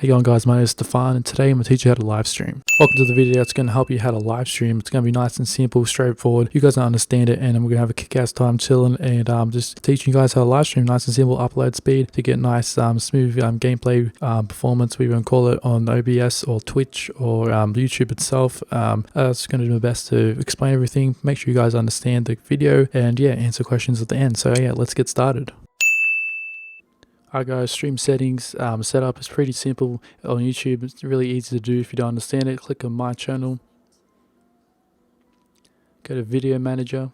Hey going guys, my name is Stefan and today I'm going to teach you how to live stream. Welcome to the video that's going to help you how to live stream. It's going to be nice and simple, straightforward. You guys will understand it and we're going to have a kick-ass time chilling and just teaching you guys how to live stream. Nice and simple, upload speed to get nice smooth gameplay performance, we won't call it, on OBS or Twitch or YouTube itself. I'm just going to do my best to explain everything, make sure you guys understand the video and yeah, answer questions at the end. So yeah, let's get started. Alright guys, stream settings setup is pretty simple on YouTube. It's really easy to do. If you don't understand it, click on my channel, go to video manager,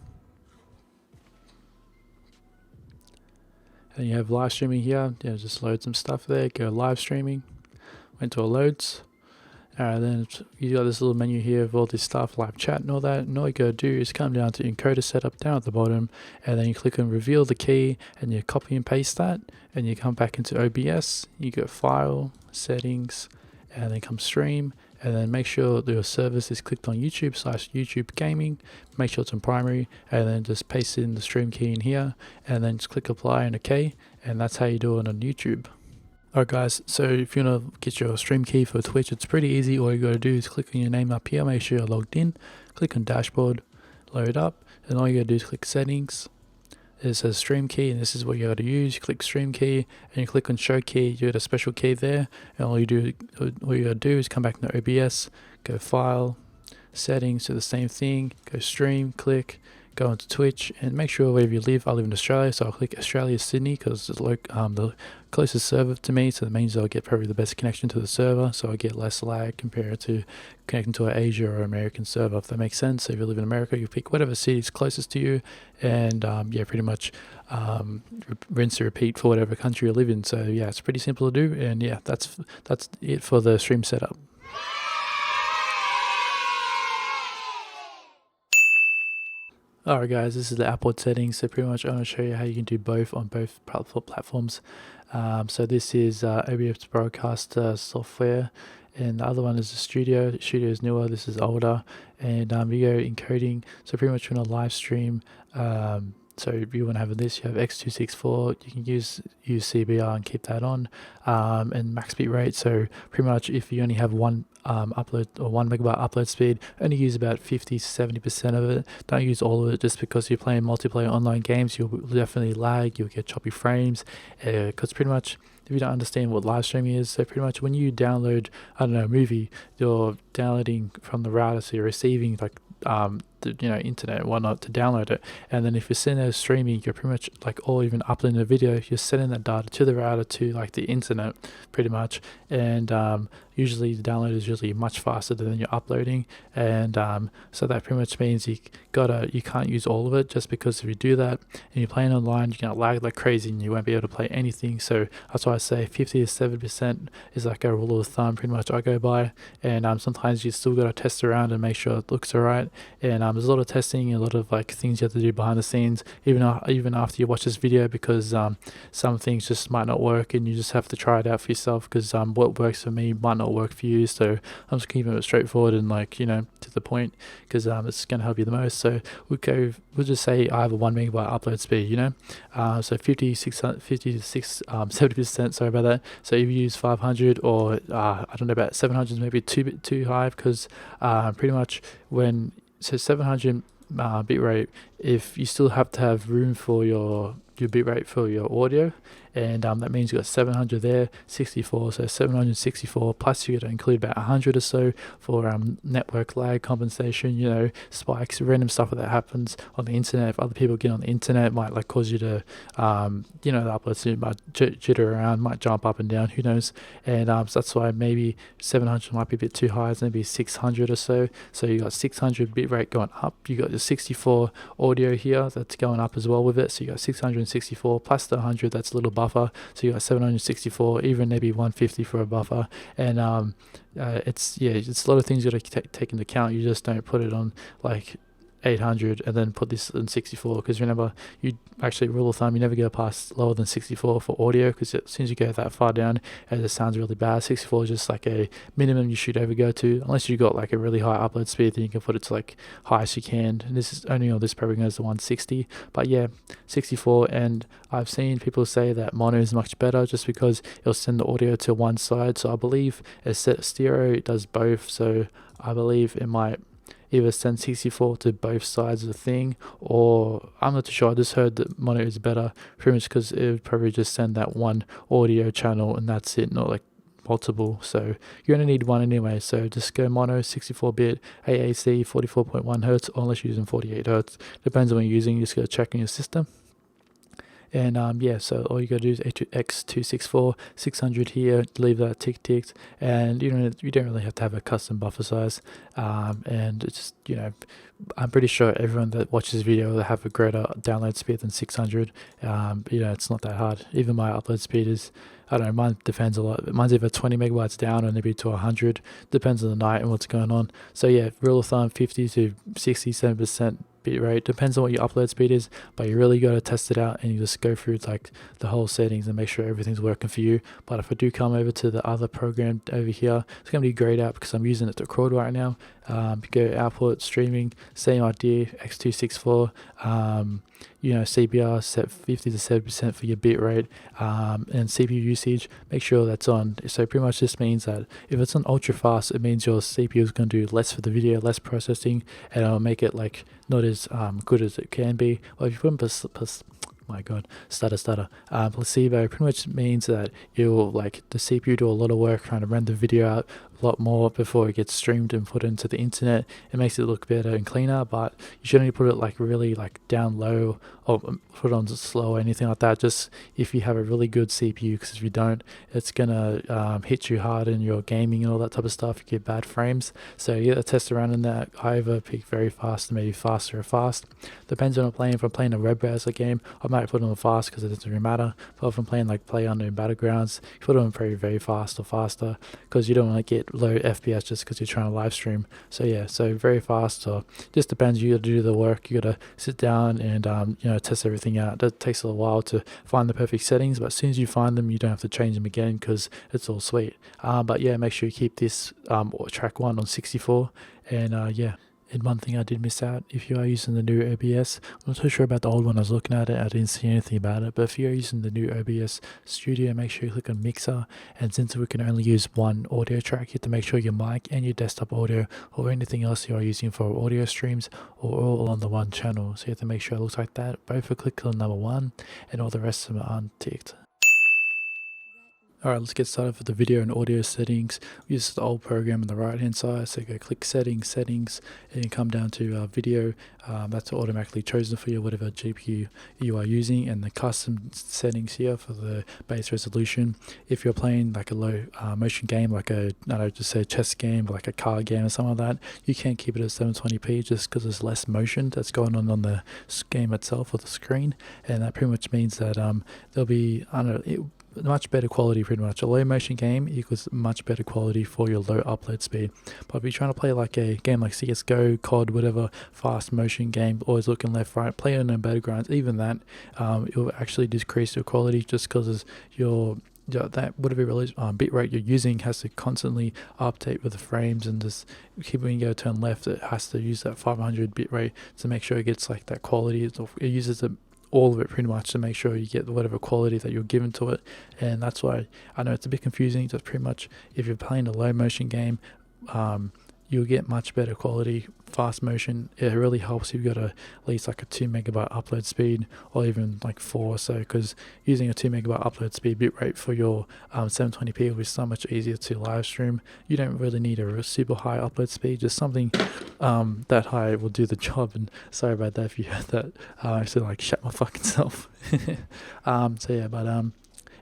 and you have live streaming here. Yeah, just load some stuff there, go live streaming, went to loads. Then you got this little menu here of all this stuff, live chat and all that, and all you gotta do is come down to encoder setup down at the bottom, and then you click on reveal the key and you copy and paste that, and you come back into OBS, you go file, settings, and then come stream, and then make sure that your service is clicked on YouTube/YouTube gaming, make sure it's on primary, and then just paste in the stream key in here, and then just click apply and OK, and that's how you do it on YouTube. Alright guys, so if you want to get your stream key for Twitch, it's pretty easy. All you got to do is click on your name up here, make sure you're logged in, click on dashboard, load up, and all you got to do is click settings. It says stream key, and this is what you got to use. You click stream key, and you click on show key, you get a special key there, and all you got to do is come back into OBS, go file, settings, do the same thing, go stream, click, go into Twitch, and make sure wherever you live. I live in Australia, so I'll click Australia Sydney because it's the closest server to me, so that means I'll get probably the best connection to the server, so I get less lag compared to connecting to an Asia or American server, if that makes sense. So if you live in America, you pick whatever city is closest to you, and yeah, pretty much rinse and repeat for whatever country you live in. So yeah, it's pretty simple to do, and yeah, that's it for the stream setup. Alright guys, this is the upload settings. So pretty much I'm going to show you how you can do both on both platforms. So this is OBS broadcast software, and the other one is the studio. The studio is newer, this is older, and you go encoding. So pretty much when a live stream, so if you want to have this, you have X264, you can use CBR and keep that on, and max bitrate. So pretty much if you only have one upload or 1 megabyte upload speed, only use about 50-70% of it. Don't use all of it, just because you're playing multiplayer online games, you'll definitely lag, you'll get choppy frames, because pretty much if you don't understand what live streaming is, so pretty much when you download, I don't know, a movie, you're downloading from the router, so you're receiving like internet and whatnot to download it, and then if you're sitting there streaming, you're pretty much like, or even uploading a video, you're sending that data to the router, to like the internet pretty much, and usually the download is usually much faster than you're uploading, and so that pretty much means you can't use all of it, just because if you do that and you're playing online, you're gonna lag like crazy and you won't be able to play anything. So that's why I say 50-70% is like a rule of thumb pretty much I go by, and sometimes you still gotta test around and make sure it looks alright, and there's a lot of testing and a lot of like things you have to do behind the scenes even after you watch this video, because some things just might not work and you just have to try it out for yourself, because what works for me might not work for you. So I'm just keeping it straightforward and to the point, because it's going to help you the most. So we'll just say I have a 1 megabyte upload speed, so 70%, sorry about that. So if you use 500 or I don't know, about 700 maybe too high, because pretty much 700 bitrate, if you still have to have room for your bitrate for your audio, and that means you got 700 there, 64, so 764 plus you got to include about 100 or so for network lag compensation, spikes, random stuff that happens on the internet. If other people get on the internet, it might like cause you to the upload speed might jitter around, might jump up and down, who knows. And so that's why maybe 700 might be a bit too high, it's maybe 600 or so. So you got 600 bitrate going up, you got your 64 audio here that's going up as well with it, so you got 664 plus the 100, that's a little buffer, so you got 764, even maybe 150 for a buffer. And it's a lot of things you got to take into account. You just don't put it on like 800 and then put this in 64, because remember, you actually, rule of thumb, you never go past lower than 64 for audio, because as soon as you go that far down it sounds really bad. 64 is just like a minimum you should ever go to, unless you got like a really high upload speed, then you can put it to like highest you can, and this is only on this program goes to 160. But yeah, 64. And I've seen people say that mono is much better just because it'll send the audio to one side. So I believe a stereo does both, so I believe it might either send 64 to both sides of the thing, or I'm not too sure. I just heard that mono is better pretty much because it would probably just send that one audio channel and that's it, not like multiple. So you only need one anyway, so just go mono, 64-bit AAC 44.1 hertz, unless you're using 48 hertz, depends on what you're using. You just gotta check in your system. And yeah, so all you gotta do is X264 600 here, leave that ticked, and you don't really have to have a custom buffer size, and it's just, I'm pretty sure everyone that watches this video will have a greater download speed than 600. It's not that hard. Even my upload speed is, I don't know, mine depends a lot. Mine's either 20 megabytes down or maybe to 100, depends on the night and what's going on. So yeah, rule of thumb, 50 to 67% bitrate, depends on what your upload speed is, but you really got to test it out and you just go through like the whole settings and make sure everything's working for you. But if I do come over to the other program over here, it's going to be grayed out because I'm using it to record right now. Go output, streaming, same idea, X264, CPR set 50 to 70% for your bit rate, and CPU usage, make sure that's on. So pretty much this means that if it's on ultra fast, it means your CPU is going to do less for the video, less processing, and it'll make it like not as good as it can be. Or if you put in my god, placebo, pretty much means that you'll like the CPU do a lot of work trying to render the video out a lot more before it gets streamed and put into the internet. It makes it look better and cleaner, but you shouldn't put it like really like down low or put it on slow or anything like that, just if you have a really good CPU, because if you don't, it's gonna hit you hard in your gaming and all that type of stuff. You get bad frames. So you gotta test around in that. I either pick very fast and maybe faster or fast, depends on what I'm playing. If I'm playing a web browser game, I might put it on fast because it doesn't really matter. But if I'm playing like Play Unknown Battlegrounds, you put it on very fast or faster, because you don't want to get low FPS just because you're trying to live stream. So yeah, so very fast, or just depends. You got to do the work. You got to sit down and test everything out. That takes a while to find the perfect settings, but as soon as you find them, you don't have to change them again because it's all sweet. But yeah, make sure you keep this track 1 on 64, and yeah. And one thing I did miss out, if you are using the new OBS, I'm not too sure about the old one. I was looking at it, I didn't see anything about it, but if you're using the new OBS Studio, make sure you click on Mixer, and since we can only use one audio track, you have to make sure your mic and your desktop audio or anything else you are using for audio streams are all on the one channel. So you have to make sure it looks like that. Both are clicked on number 1 and all the rest of them are unticked. Alright, let's get started with the video and audio settings. We use the old program on the right hand side, so go click settings, and you come down to video. That's automatically chosen for you, whatever GPU you are using, and the custom settings here for the base resolution. If you're playing like a low motion game, like just say a chess game, or like a car game or something like that, you can't keep it at 720p just because there's less motion that's going on the game itself or the screen, and that pretty much means that there'll be, much better quality. Pretty much a low motion game equals much better quality for your low upload speed. But if you're trying to play like a game like CSGO, COD, whatever fast motion game, always looking left, right, play on battlegrounds, even that, it will actually decrease your quality just because that whatever bit rate you're using has to constantly update with the frames, and just keep when you go turn left, it has to use that 500 bit rate to make sure it gets like that quality. It uses all of it pretty much to make sure you get whatever quality that you're given to it. And that's why I know it's a bit confusing. Just pretty much if you're playing a low motion game, you'll get much better quality. Fast motion, it really helps if you've got at least like a 2 megabyte upload speed, or even like 4. So because using a 2 megabyte upload speed bitrate for your 720p will be so much easier to live stream. You don't really need a super high upload speed, just something that high will do the job. And sorry about that if you heard that. I actually like shut my fucking self. So yeah, but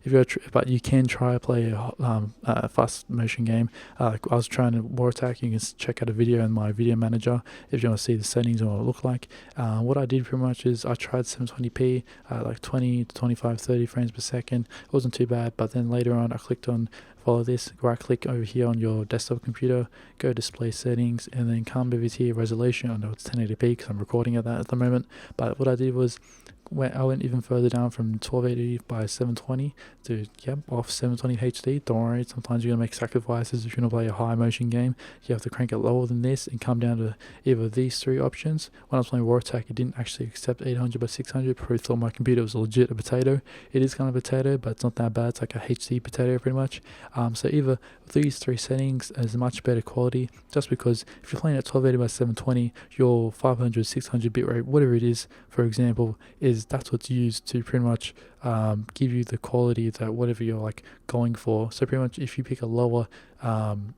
if you're but you can try play a fast motion game. I was trying to War Attack. You can check out a video in my video manager if you want to see the settings and what it looked like. What I did pretty much is I tried 720p, like 20 to 25, 30 frames per second. It wasn't too bad, but then later on I clicked on follow this, right click over here on your desktop computer, go display settings, and then come over here resolution. I know it's 1080p because I'm recording at that at the moment, but what I did was I went even further down from 1280 by 720 to off 720 HD. Don't worry, sometimes you're gonna make sacrifices. If you're gonna play a high motion game, you have to crank it lower than this and come down to either these three options. When I was playing War Attack, it didn't actually accept 800 by 600. Probably thought my computer was legit a potato. It is kind of a potato, but it's not that bad. It's like a HD potato pretty much. So either these three settings is much better quality, just because if you're playing at 1280 by 720, your 500, 600 bitrate, whatever it is, for example, that's what's used to pretty much give you the quality that whatever you're like going for. So pretty much if you pick a lower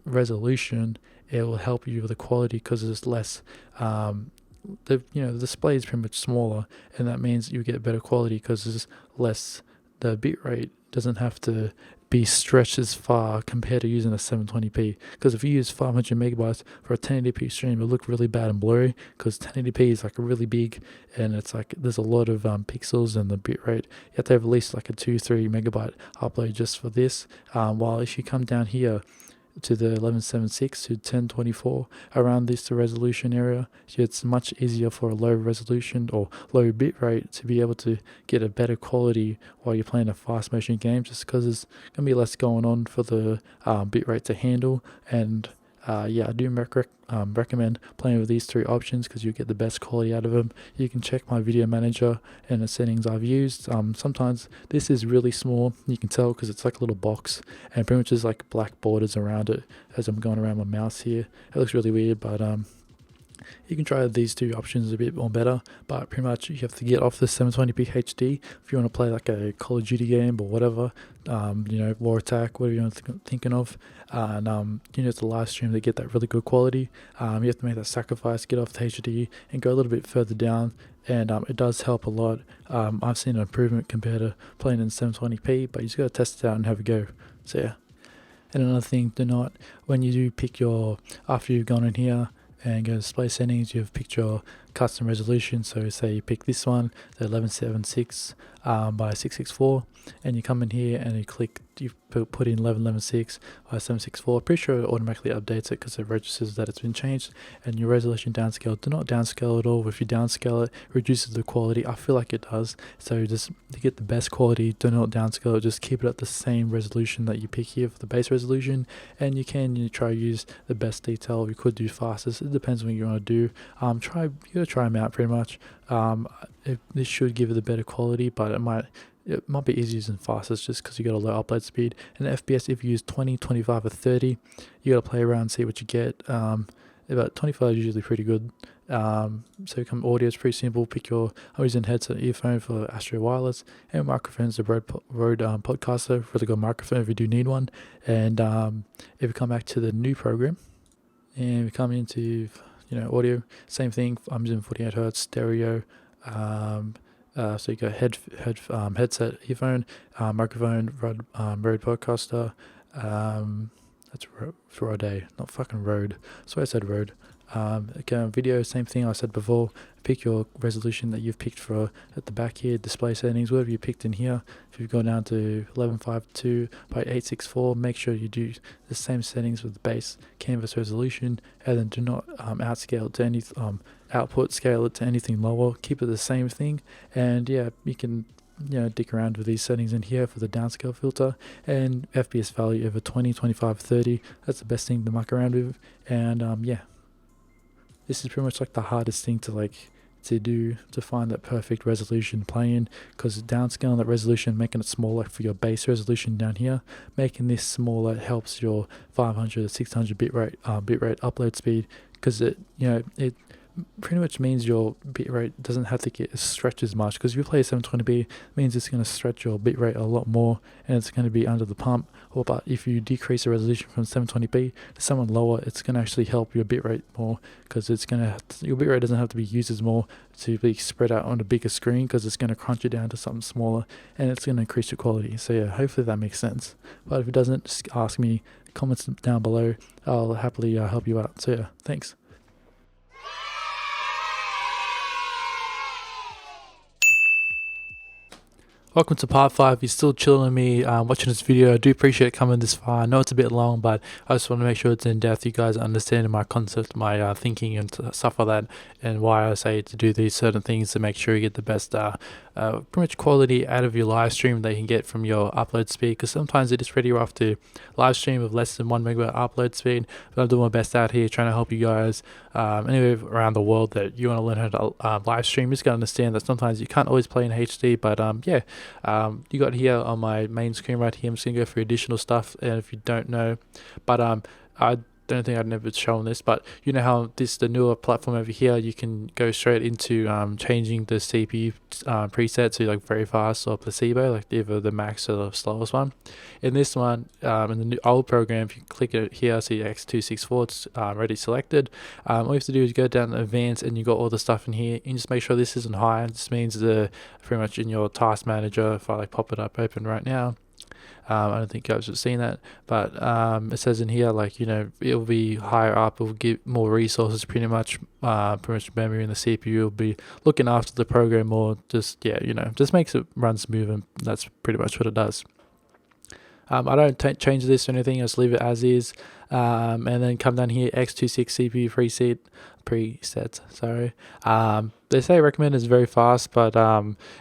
resolution, it will help you with the quality because there's less the display is pretty much smaller, and that means you get better quality because there's less, the bitrate doesn't have to be stretched as far compared to using a 720p. Because if you use 500 megabytes for a 1080p stream, it'll look really bad and blurry because 1080p is like really big, and it's like there's a lot of pixels, and the bitrate, you have to have at least like a 2-3 megabyte upload just for this. While if you come down here to the 1176 to 1024, around this resolution area, it's much easier for a low resolution or low bitrate to be able to get a better quality while you're playing a fast motion game, just because there's gonna be less going on for the bitrate to handle. And I do recommend playing with these three options because you get the best quality out of them. You can check my video manager and the settings I've used. Sometimes this is really small, you can tell because it's like a little box, and pretty much there's like black borders around it as I'm going around my mouse here. It looks really weird, but you can try these two options a bit more better, but pretty much you have to get off the 720p HD if you want to play like a Call of Duty game or whatever, War Attack, whatever you're thinking of, and it's a live stream to get that really good quality. You have to make that sacrifice, get off the HD and go a little bit further down, and it does help a lot. I've seen an improvement compared to playing in 720p, but you just got to test it out and have a go. So yeah. And another thing, when you do pick after you've gone in here and go to display settings, you've picked your custom resolution. So say you pick this one, the 1176 by 664, and you come in here and you put in 1176 by 764. Pretty sure it automatically updates it because it registers that it's been changed. And your resolution downscale, do not downscale at all. If you downscale it, it reduces the quality. I feel like it does. So just to get the best quality, do not downscale it. Just keep it at the same resolution that you pick here for the base resolution. And you can try to use the best detail. You could do fastest. It depends on what you want to do. You gotta try them out pretty much. This should give it the better quality, but it might be easier using fastest just because you got a low upload speed. And FPS, if you use 20, 25 or 30, you got to play around and see what you get. About 25 is usually pretty good. So audio is pretty simple. I'm using headset earphone for Astro Wireless, and microphone's the Rode Podcaster, really good microphone if you do need one. And if we come back to the new program and we come into audio, same thing. I'm using 48 Hz stereo. So you got headset, earphone, microphone, Rode Podcaster. That's Rode, not fucking Rode. So I said Rode. Again, video, same thing I said before. Pick your resolution that you've picked for at the back here, display settings, whatever you picked in here. If you go down to 1152 by 864, make sure you do the same settings with the base canvas resolution, and then do not outscale it to any output scale it to anything lower. Keep it the same thing, and you can dick around with these settings in here for the downscale filter, and FPS value over 20, 25, 30. That's the best thing to muck around with, and this is pretty much like the hardest thing to do, to find that perfect resolution playing, because downscaling that resolution, making it smaller for your base resolution down here, making this smaller helps your 500 to 600 bitrate upload speed, because it pretty much means your bitrate doesn't have to get stretched as much, because if you play 720p, it means it's going to stretch your bitrate a lot more and it's going to be under the pump. But if you decrease the resolution from 720p to someone lower, it's going to actually help your bitrate more, because it's going to, your bitrate doesn't have to be used as more to be spread out on a bigger screen, because it's going to crunch it down to something smaller and it's going to increase your quality. So yeah, hopefully that makes sense. But if it doesn't, just ask me, comments down below. I'll happily help you out. So yeah, thanks. Welcome to part 5. If you're still chilling with me watching this video, I do appreciate coming this far. I know it's a bit long, but I just want to make sure it's in depth. You guys understand my concept, my thinking and stuff like that, and why I say to do these certain things to make sure you get the best pretty much quality out of your live stream that you can get from your upload speed, because sometimes it is pretty rough to live stream with less than 1 megabyte upload speed. But I'm doing my best out here trying to help you guys anywhere around the world that you want to learn how to live stream. You just got to understand that sometimes you can't always play in HD, but yeah, you got here on my main screen right here. I'm just gonna go for additional stuff, and if you don't know, but I don't think I'd never shown this, but you know how the newer platform over here, you can go straight into changing the CPU preset to like very fast or placebo, like either the max or the slowest one. In this one, in the new old program, if you click it here, see X264, it's already selected. All you have to do is go down to advanced, and you got all the stuff in here, and just make sure this isn't high. This means pretty much in your task manager, if I like pop it up open right now, I don't think you guys have seen that, but it says in here, like, you know, it'll be higher up, it'll give more resources, pretty much memory in the CPU, will be looking after the program more, just, yeah, you know, just makes it run smooth, and that's pretty much what it does. I don't change this or anything, I just leave it as is, and then come down here, X26 CPU presets, sorry. They say recommend is very fast, but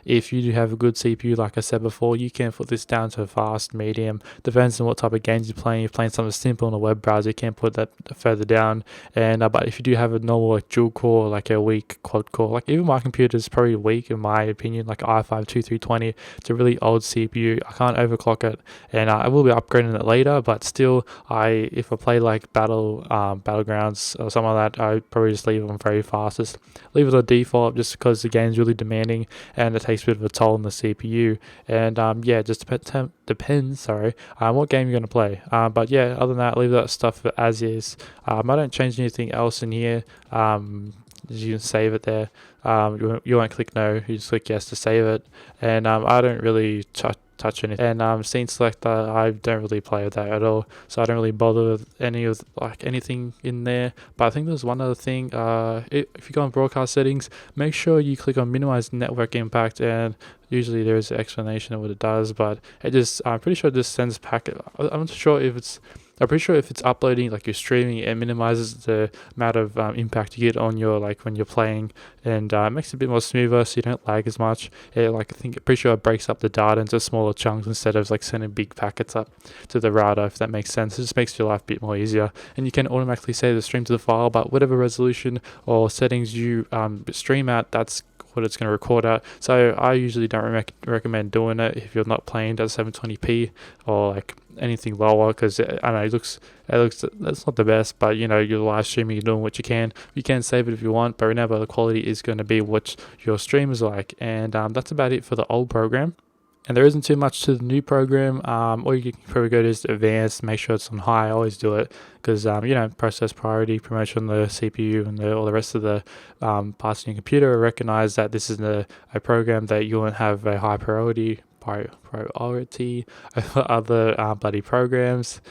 if you do have a good CPU, like I said before, you can put this down to fast, medium, depends on what type of games you're playing. If you're playing something simple in a web browser, you can put that further down. And but if you do have a normal like dual core, like a weak quad core, like even my computer is probably weak in my opinion, like i5-2320, it's a really old CPU. I can't overclock it, and I will be upgrading it later, but still, if I play like battlegrounds or something like that, I probably just leave it on very fast, just leave it on default, just because the game's really demanding and it takes a bit of a toll on the CPU. And yeah, it just depends what game you're going to play, but yeah, other than that, leave that stuff as is. I don't change anything else in here. You can save it there. You won't click no, you just click yes to save it. And I don't really touch anything, and scene selector, I don't really play with that at all, so I don't really bother with anything in there. But I think there's one other thing, if you go on broadcast settings, make sure you click on minimize network impact, and usually there is an explanation of what it does, but I'm pretty sure it just sends packet. I'm pretty sure if it's uploading, like you're streaming, it minimizes the amount of impact you get on your, like when you're playing, and makes it a bit more smoother so you don't lag as much. Pretty sure it breaks up the data into smaller chunks instead of like sending big packets up to the router, if that makes sense. It just makes your life a bit more easier, and you can automatically save the stream to the file, but whatever resolution or settings you stream at, that's what it's going to record at. So I usually don't recommend doing it if you're not playing at 720p or like anything lower, because I know it looks that's not the best, but you know, you're live streaming, you're doing what you can save it if you want, but remember the quality is going to be what your stream is like. And that's about it for the old program. And there isn't too much to the new program. Or you can probably go to advanced, make sure it's on high. I always do it because you know, process priority, promotion on the CPU, and all the rest of the parts in your computer recognize that this is a program that you won't have a high priority over other bloody programs.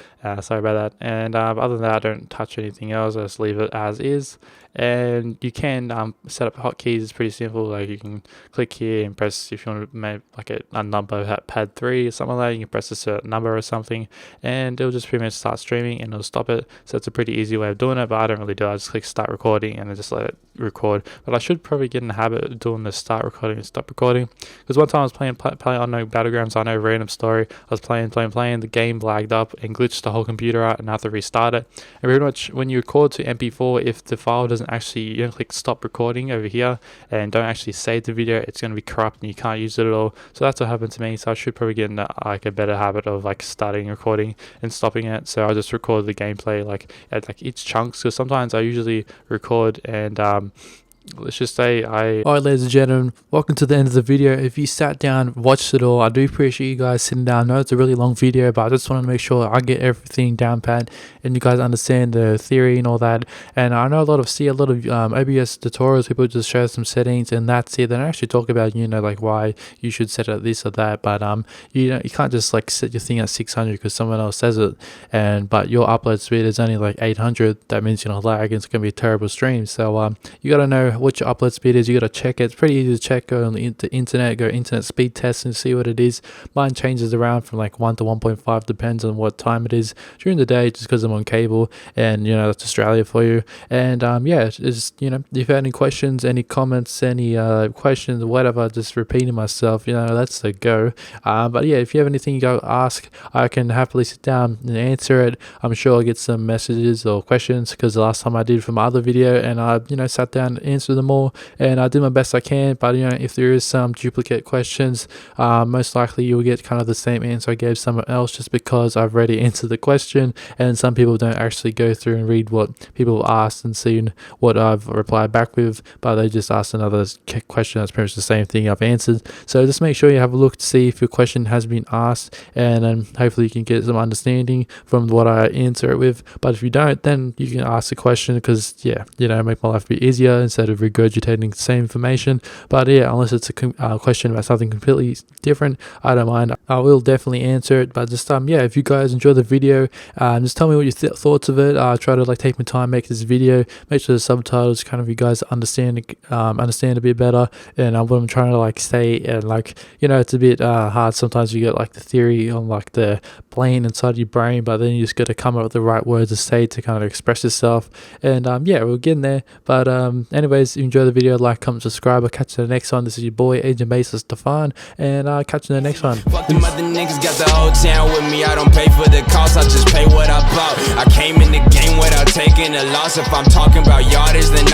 Sorry about that. And other than that, I don't touch anything else. I just leave it as is. And you can set up hotkeys. It's pretty simple. Like you can click here and press, if you want to make like a number at pad 3 or something like that, you can press a certain number or something, and it'll just pretty much start streaming and it'll stop it. So it's a pretty easy way of doing it, but I don't really do it. I just click start recording and then just let it record. But I should probably get in the habit of doing the start recording and stop recording, because one time I was playing unknown battlegrounds. I know, random story, I was playing, the game lagged up and glitched the whole computer out, and I had to restart it. And pretty much when you record to MP4, if the file doesn't actually, you don't click stop recording over here and don't actually save the video, it's going to be corrupt and you can't use it at all. So that's what happened to me. So I should probably get in like a better habit of like starting recording and stopping it. So I just record the gameplay like at like each chunks, because sometimes I usually record and let's just say alright, ladies and gentlemen, welcome to the end of the video. If you sat down, watched it all, I do appreciate you guys sitting down. I know it's a really long video, but I just want to make sure I get everything down pat and you guys understand the theory and all that. And I know a lot of OBS tutorials, people just show some settings and that's it. They don't actually talk about, you know, like why you should set it at this or that. But you know, you can't just like set your thing at 600 because someone else says it, but your upload speed is only like 800. That means you're gonna lag and it's gonna be a terrible stream. So you gotta know what your upload speed is. You gotta check it. It's pretty easy to check. Go on the internet, go internet speed test and see what it is. Mine changes around from like 1 to 1.5, depends on what time it is during the day, just because I'm on cable, and you know that's Australia for you. And yeah, just, you know, if you have any questions, any comments, any questions, whatever, just repeating myself, you know, that's the go. But yeah, if you have anything you go ask, I can happily sit down and answer it. I'm sure I'll get some messages or questions, because the last time I did from my other video, and I, you know, sat down and answered them all, and I did my best I can. But you know, if there is some duplicate questions, most likely you'll get kind of the same answer I gave someone else, just because I've already answered the question, and some people don't actually go through and read what people have asked and seen what I've replied back with, but they just asked another question that's pretty much the same thing I've answered. So just make sure you have a look to see if your question has been asked, and then hopefully you can get some understanding from what I answer it with. But if you don't, then you can ask the question, because yeah, you know, make my life a bit easier instead of regurgitating the same information. But yeah, unless it's a question about something completely different, I don't mind. I will definitely answer it. But just yeah, if you guys enjoy the video, just tell me what your thoughts of it. Try to like take my time, make this video, make sure the subtitles kind of you guys understand a bit better, and what I'm trying to like say. And like, you know, it's a bit hard sometimes. You get like the theory on like the plane inside your brain, but then you just got to come up with the right words to say to kind of express yourself. And yeah, we're getting there. But anyways, if you enjoy the video, like, comment, subscribe. I'll catch you in the next one. This is your boy AgentBase Stefan, and I'll catch you in the next one. Fuck them other niggas, got the whole town with me. I don't pay for the cost, I just pay what I bought. I came in the game without taking a loss. If I'm talking about yardage, then